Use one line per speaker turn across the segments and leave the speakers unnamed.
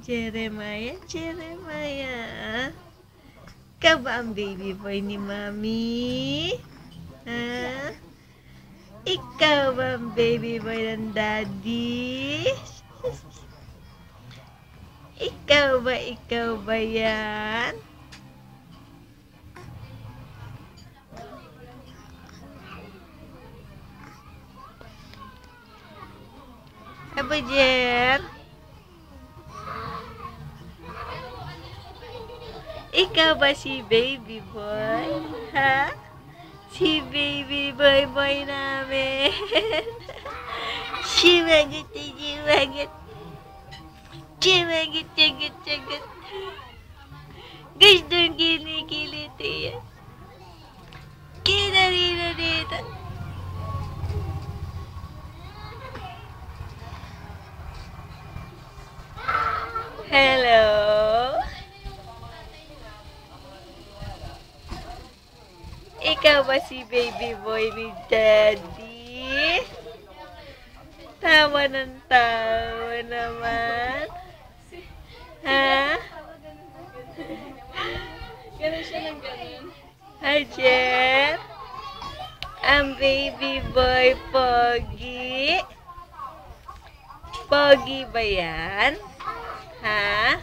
Jeremiah, Jeremiah. Ikaw ba ang baby boy ni Mami? Ha? Ikaw ba ang baby boy ng daddy? Ikaw ba yan? Aba, Jer? Ikaw ba si baby boy? Ha? Si baby boy boy namin. Simagot na simagot. Simagot, sagot, sagot. Gustong kinikilit yan. Kinarino dito. Hello? Ikaw ba si baby boy ni Daddy? Tawa ng tawa naman. Ha?
Ganun siya ng ganun.
Hi, Jen. Ang baby boy Pogi. Pogi ba yan? Ha?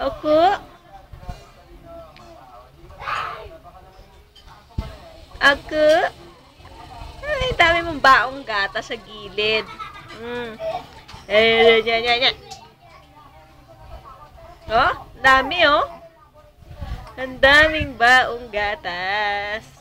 Ako? Ako? Ay, dami mong baong gata sa gilid. Yan. Oh, dami oh. Ang daming baong gatas.